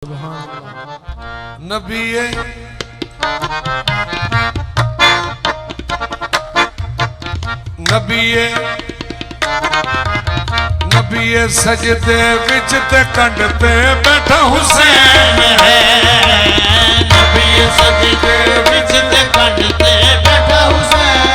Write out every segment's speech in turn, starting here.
नबी नबी सजदे विच ते कंड ते बैठा हुसैन है। नबी सजदे विच ते कंड ते बैठा हुसैन,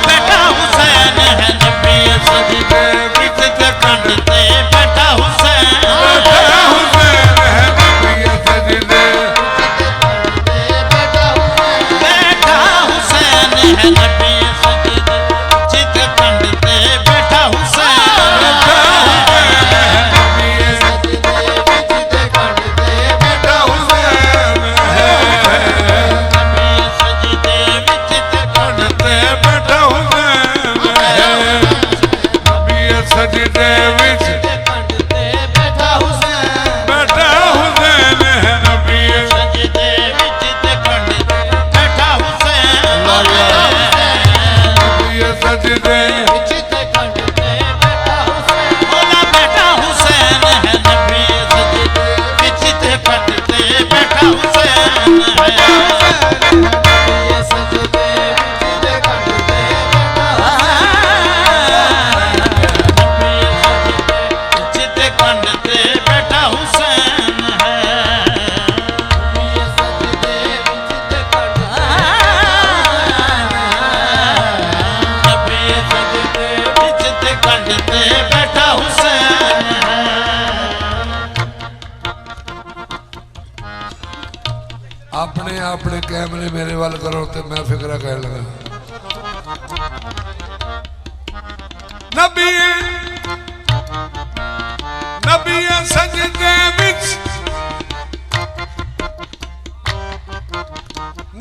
बैठा हुसैन है। नबी सजदे विच ते कंड ते बैठा हुसैन, बैठा हुसैन है। नबी सजदे बैठा हुसैन है। नबी सजदे विच ते कंड ते बैठा हुसैन, सजदे विच बैठा हुसैन, बैठा हुसैन है। नबी सजदे विच ते कंड ते बैठा हुसैन, नबी सजदे विच ते कंड ते बैठा हुसैन, बोला बैठा हुसैन है। नबी सजदे विच ते कंड ते बैठा हुसैन है। नबी सजदे विच ते कंड ते बैठा अपने अपने कैमरे मेरे वाल करो तो मैं फिक्रा कह लगा। नबी नबी सजदे विच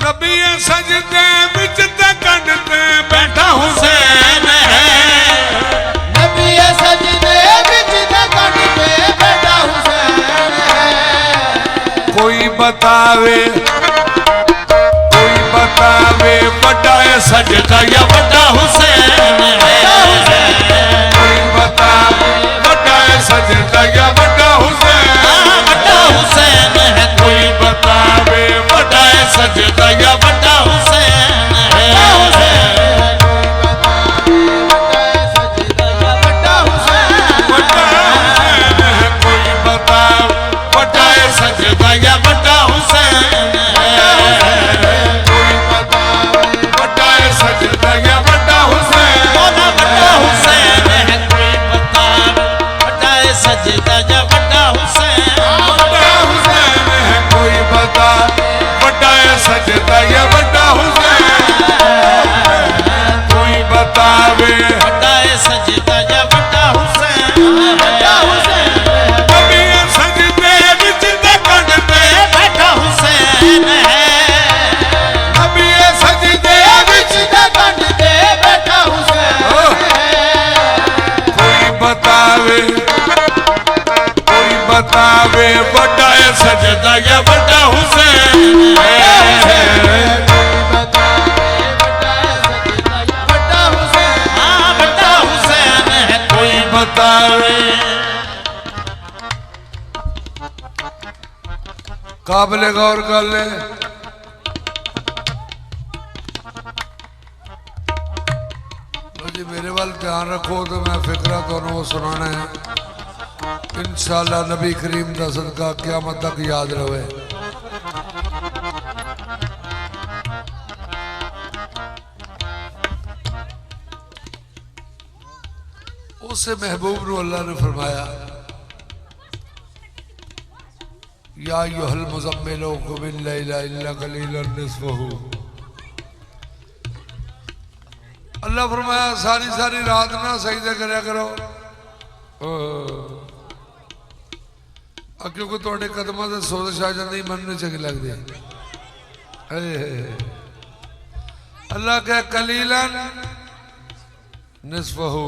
नबी सजदे विच ते कंड ते बैठा हुसैन है। नबी सजदे विच ते कंड ते बैठा हुसैन है। कोई बतावे बड़ा है सजदा या बड़ा हुसैन है। कोई बतावे बड़ा है सजदा या बड़ा हुसैन, बड़ा हुसैन है। कोई बतावे बड़ा है सजदा या बड़ा हुसैन है। बड़ा हुसैन, बड़ा हुसैन है। कोई बतावे बड़ा है सजदा या बड़ा हुसैन है। कोई बतावे बड़ा है सजदा या बड़ा हुसैन, बोला बड़ा हुसैन है। कोई बता बड़ा है सजदा या बड़ा हुसैन, बड़ा हुसैन है। कोई बता बड़ा है सजदा या बड़ा हुसैन, कोई बतावे बड़ा है सजदा या बड़ा हुसैन, बड़ा हुसैन है। नबी सजदे विच ते कंड ते बैठा हुसैन है। नबी सजदे विच ते कंड ते बैठा हुसैन है। कोई बतावे बड़ा है सजदा या बड़ा हुसैन है। बड़ा हुसैन है। कोई बतावे काबिले गौर कर ले। लो जी मेरे वाल ध्यान रखो तो मैं फिक्रा दोनों सुनाना है इंशाअल्लाह। नबी करीम का सदका क़यामत तक याद रहे। उससे महबूब नु अल्लाह ने फरमाया या अय्युहल मुज़म्मिल क़ुमिल लैला इल्ला क़लीलन निस्फ़हु। अल्लाह फरमाया सारी सारी रात ना सजदे करया करो क्योंकि तुहाडे कदमां ते सोजिश आ जांदी मन नहीं चंगी लगदी। अल्लाह कहे कलीलन निस्फ़हु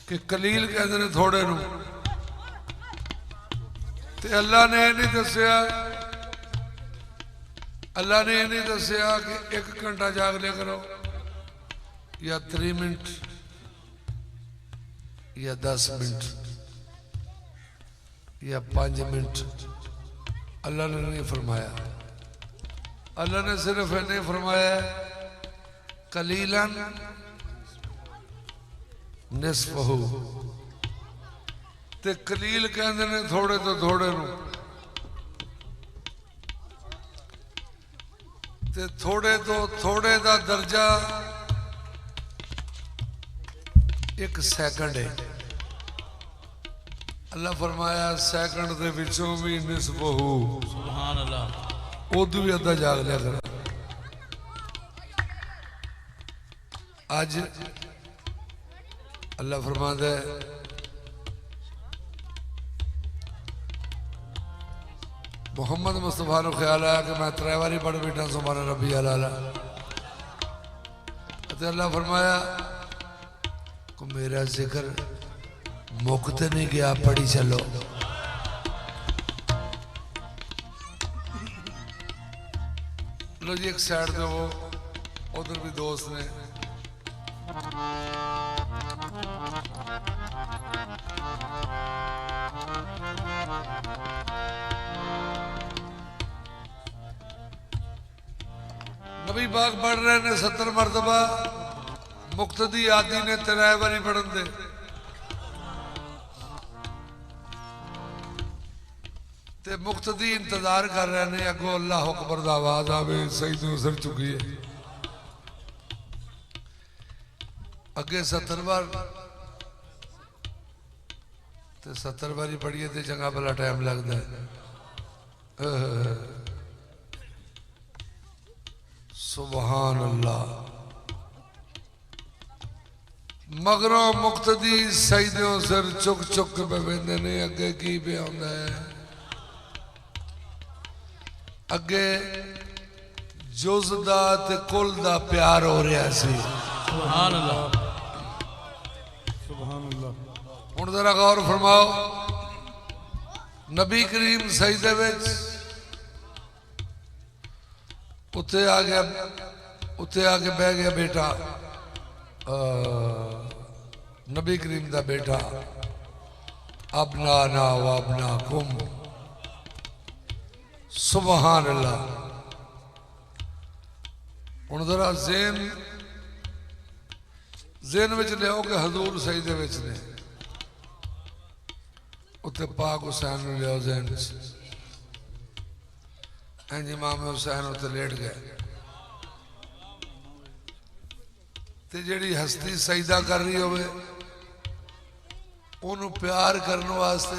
कि कलील कहते ने थोड़े नूं। ते अल्लाह ने नहीं दसिया कि 1 घंटा जाग लिया करो या 3 मिनट या 10 मिनट या 5 मिनट अल्लाह ने नहीं फरमाया। अल्लाह ने सिर्फ इन्हें फरमाया कलीलन निस्फहु, ते कलील कहते ने थोड़े तो थोड़े नूं, ते थोड़े तो थोड़े दा दर्जा 1 सेकंड है। अल्लाह फरमाया सेकंड दे विचों भी निस्फहु, सुभान अल्लाह, उदू भी अद्धा जाग लिया कर। आज अल्लाह फरमाता है मोहम्मद मुस्तफा को ख्याल आया कि मैं 3 बारी पढ़ बैठा सुभान रब्बी अला। अल्लाह फरमाया को मेरा जिक्र मुक्त नहीं गया, पढ़ी चलो। लो जी एक साइड पे वो उधर भी दोस्त ने नबी बाग पढ़ रहे ने 70 मरतबा, मुक्तदी आदि ने 3 बारी पढ़न दे। ते मुक्तदी इंतजार कर रहे ने अगो अल्लाह अकबर दा आवाज आवे, सही तो सर चुकी है। अगे 70 बार ते 70 बारी पढ़िए ते चंगा भला टाइम लगता है। सुभान अल्लाह। मगरों मुक्तदी सईदों सिर चुक चुक पे वेंदे ने, अगे की पे आंदा है, अगे जुज़ दा ते कुल दा प्यार हो रहा सी। सुभान अल्लाह, सुभान अल्लाह। हुण जरा गौर फरमाओ, नबी करीम सईदे विच उत्थे आ गया, उत्थे आके बह गया बेटा, नबी करीम दा बेटा, अबना ना व अबना कुम। सुभान अल्लाह। हुण जरा ज़हन विच लियाओ कि हजूर सईदे विच ने, उत्थे पाक हुसैन नूं लियाओ ज़हन च। इंज इमाम हुसैन उत्ते लेट गए ते जिहड़ी हस्ती सजदा कर रही होवे ओनू प्यार करने वास्ते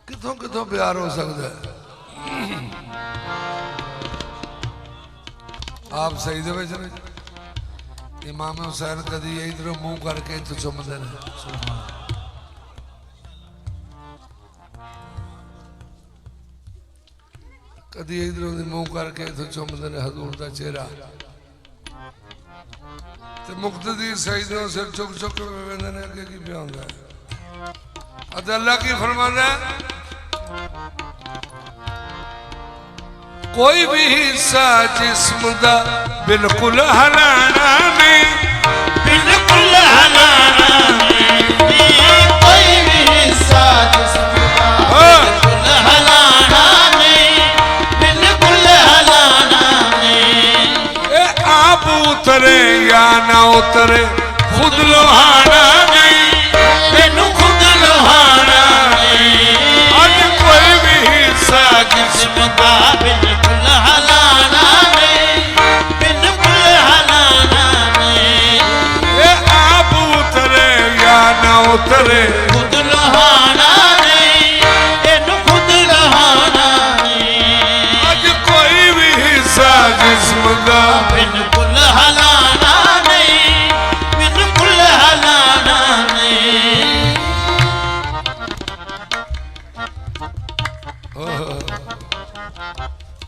कितों कितों प्यार हो सकता है। आप सजदे विच ने, इमाम हुसैन कदी इधरों मुंह करके इत्थों चुमदे ने, कदी इधरों दी मुंह करके इत्थों चुमदे ने हजूर दा चेहरा। ते मुक्तदी सईदों सिर चुक चुक के वेंदे ने, अगे की पिया हुंदा है। अल्लाह की फरमांदा है कोई भी हिस्सा जिस्म दा बिल्कुल हलाना नहीं, बिल्कुल हलाना नहीं, कोई भी हिस्सा जिस्म का बिल्कुल हलाना नहीं, बिल्कुल हलाना नहीं। ए आप उतरे या ना उतरे खुद लोहाना नहीं, मैनू खुद लोहाना नहीं। आज कोई भी हिस्सा जिस्म का बिल्कुल हलाना नहीं, बिल्कुल हलाना नहीं। ए आप उतरे या ना उतरे खुद लोहाना नहीं, मैनू खुद लोहाना नहीं। आज कोई भी हिस्सा जिस्म दा बिल्कुल हलाना नहीं, बिल्कुल हलाना नहीं।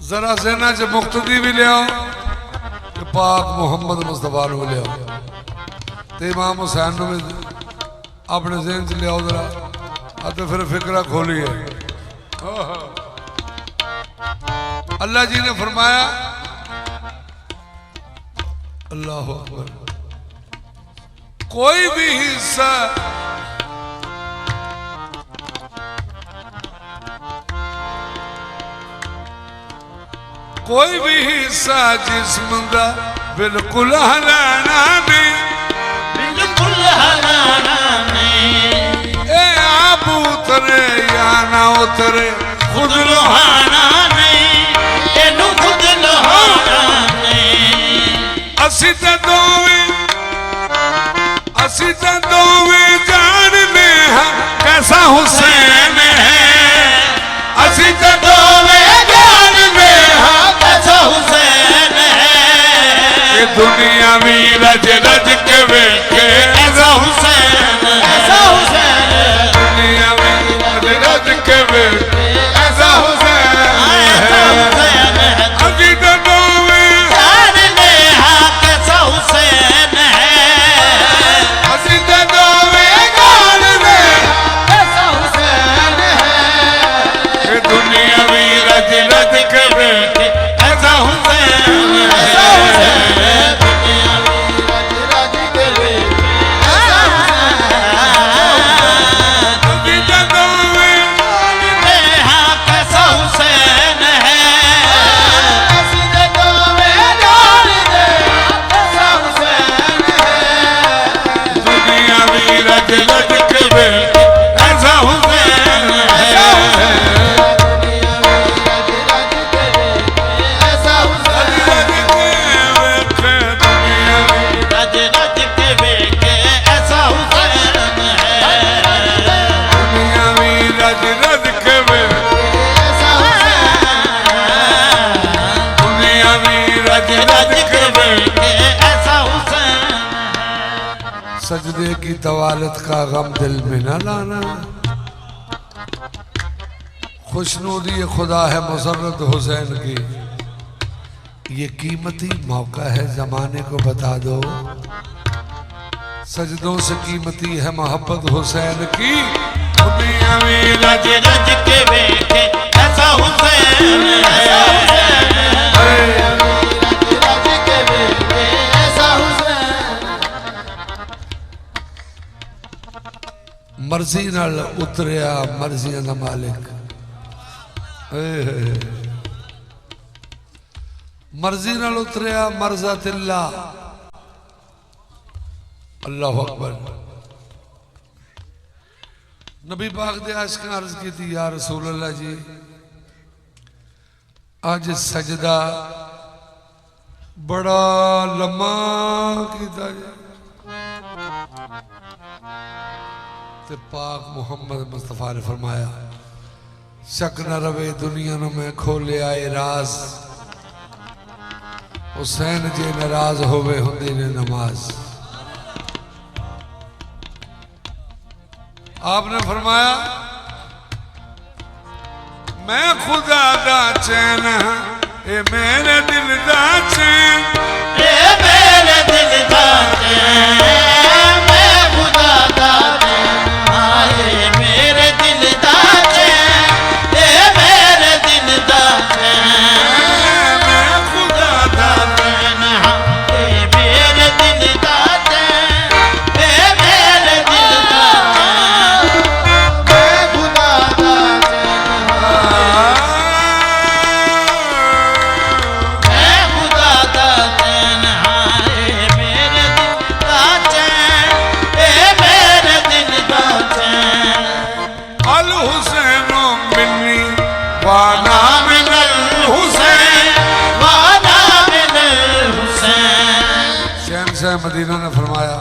जरा सेना च मुक्तदी भी लियाओ ते पाक मुहम्मद मुस्तफा नूं लियाओ ते इमाम हुसैन नूं भी अपने ज़हन च लियाओ जरा। तो फिर फिक्रा खोलिए। अल्लाह जी ने फरमाया, अल्लाह अकबर, कोई भी हिस्सा कोई भी हिस्सा जिस्म दा बिल्कुल हलाना नहीं, बिल्कुल हलाना नहीं। ए आप उतरे या ना उतरे खुद लोहाना नहीं, एनू खुद लोहाना नहीं। असी ते दोवें जानने हां कैसा हुसैन है। असी ते दोवें जानने हां कैसा हुसैन है। ये दुनिया भी रज रज के वेखे ऐसा हुसैन, ऐसा हुसैन है। दुनिया भी रज रज के वेखे ऐसा हुसैन ऐसा हुसैन है। असी ते दोवें जानने हां कैसा हुसैन है। असी ते दोवें जानने कैसा हुसैन है। ये दुनिया भी रज रज के वेखे ऐसा हुसैन ऐसा है। हुसैन है। दुनिया में रज रज के वेखे ऐसा हुसैन है। असी ते दोवें जानने हां कैसा हुसैन है। हसीने को मैं जानने हां कैसा हुसैन है। दुनिया भी रज रज के वेखे ऐसा हुसैन ऐसा है। दुनिया में रज रज के वेखे ऐसा हुसैन रज रज के वेखे ऐसा हुसैन है। ऐसा हुसैन रज रज के वेखे ऐसा हुसैन है। सजदे की तवालत का गम दिल में न लाना, खुशनूदी खुदा है मुसर्रत हुसैन की। ये कीमती मौका है जमाने को बता दो, सजदों से कीमती है मोहब्बत हुसैन की। दुनिया में रज रज के वेखे ऐसा हुसैन है। रज रज के वेखे ऐसा हुसैन। मर्जी नाल उतरिया मर्जियां दा मालिक, मर्जी नाल उतरिया मर्ज़ातिल्ला। अल्लाह अकबर। नबी पाक दे आशिक अर्ज की थी, या रसूल अल्लाह जी अज सजदा बड़ा लम्मा कीता जी। ते पाक मुहम्मद मुस्तफा ने फरमाया, शक न रवे दुनिया नु मैं खोले आए राज, हुसैन जे नाराज होवे हुंदी ने नमाज। आपने फरमाया, मैं खुदा दा चैन हां, ए मेरे दिल दा चैन। ये मेरे दिल दा चैन, मैं खुदा दा चैन। आए मेरे दिल दा चैन, ये मेरे दिल दा चैन। मैं खुदा दा चैन हाँ, ये मेरे दिल दा चैन, ये मेरे दिल दा चैन। मैं खुदा दा चैन हाँ, मैं खुदा दा चैन हाँ, ये मेरे दिल दा चैन, ये मेरे दिल दा चैन। अल हुसैनो मिन्नी वाना मिनल हुसैन। वादा मिलल हुसैन। शहंशाह मदीना ने फरमाया,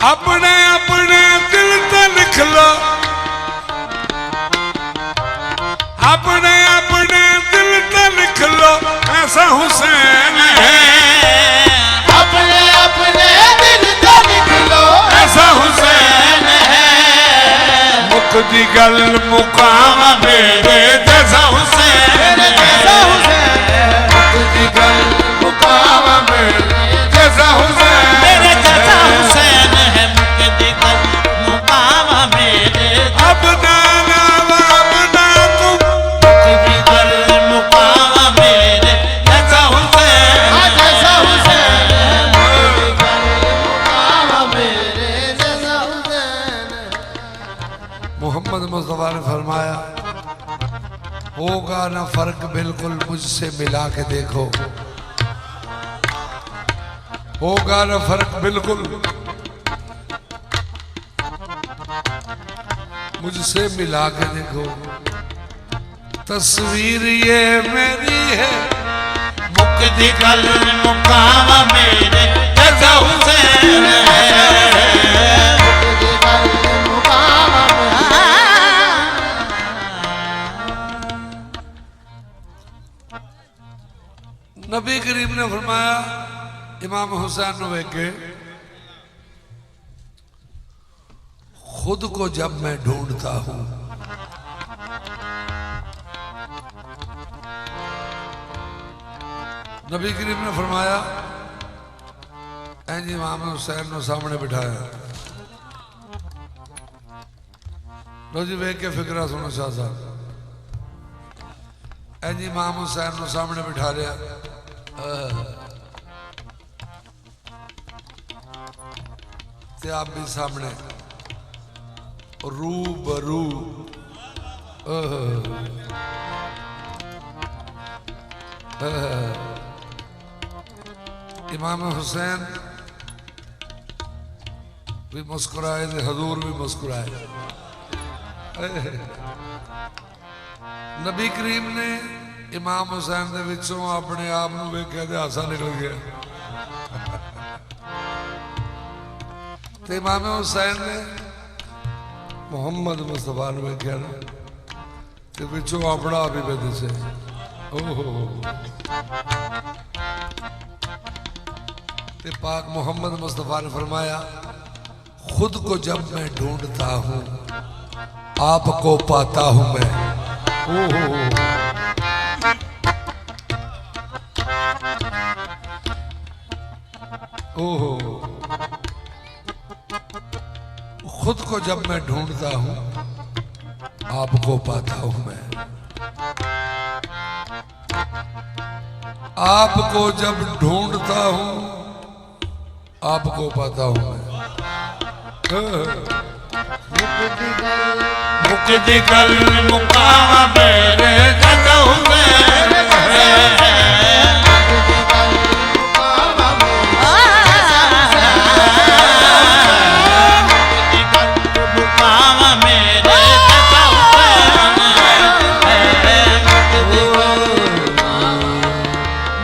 अपने अपने दिल ते लिख लो, अपने अपने दिल ते लिख लो ऐसा हुसैन है। अपने अपने दिल का लिख लो ऐसा हुसैन है। मुकदी गल मुकाम मेरे जैसा हुसैन जैसा हुसैन मुकदी गल मुकाम मेरे जैसा हुसैन मेरे जैसा हुसैन है। मुकद्दी कल मुकाम मेरे अब नाना वाबना तुम मुकद्दी कल मुकाम मेरे जैसा हुसैन। जैसा हुसैन मुकद्दी कल मुकाम मेरे जैसा हुसैन। मोहम्मद मुस्तफा ने फरमाया, होगा ना फर्क बिल्कुल मुझसे मिला के देखो, होगा ना फर्क बिल्कुल मुझसे मिला के देखो। तस्वीर ये मेरी है, मुक्ति कल मुकाम मेरे जैसा हुसैन है। नबी करीम ने फरमाया इमाम हुसैन ने वेखे, खुद को जब मैं ढूंढता हूं, नबी करीम ने फरमाया इंज इमाम हुसैन ने सामने बिठाया। लो जी वेख के फिक्रा सुनो शाह साहब, इंज इमाम हुसैन ने सामने बिठा लिया। ते आप भी सामने रूबरू। इमाम हुसैन भी मुस्कुराए थे, हजूर भी मुस्कुराए। नबी करीम ने इमाम हुसैन दे विचों अपने आप नूं वेख्या ते हासा निकल गया। ते इमाम हुसैन ने मोहम्मद मुस्तफा नूं वेख्या ते विचों अपना आप ही पे दिसे। ओहो ते पाक मोहम्मद मुस्तफा ने फरमाया, खुद को जब मैं ढूंढता हूं आपको पाता हूं मैं। ओहो खुद को जब मैं ढूंढता हूं आपको पाता हूं मैं। आपको जब ढूंढता हूं आपको पाता हूं मैं। मुक्ति कल मुकाम मेरे जैसा हुसैन है। मुक्ति कल मुकाम मेरे जैसा हुसैन है।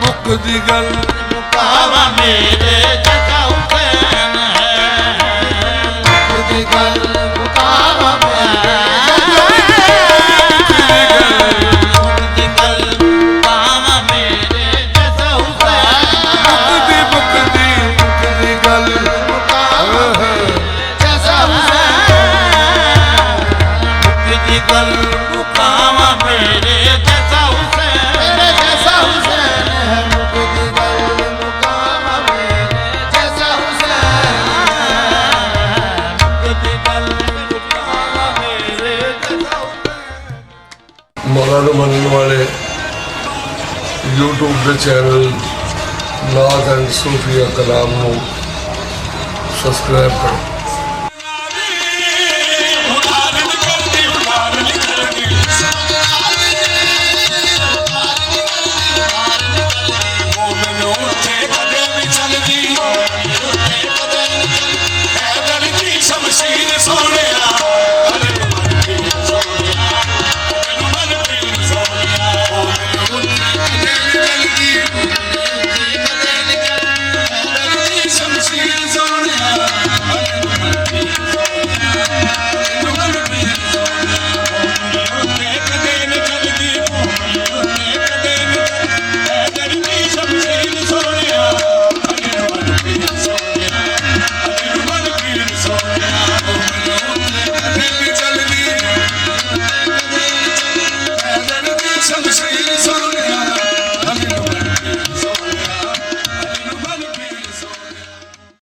मुक्ति कल मुकाम मेरे मुक्ति कल मुकाम मेरे जैसा हुसैन। मुक्ति कल जैसा हुसैन। मुक्ति कल मुकाम मेरे जैसा हुसैन। मेरे जैसा हुसैन है। मुक्ति कल मुकाम मेरे जैसा हुसैन। मुक्ति कल मुकाम मेरे जैसा हुसैन। मौलाना मनने वाले यूट्यूब के चैनल नात एंड सूफिया कलाम को सब्सक्राइब करो।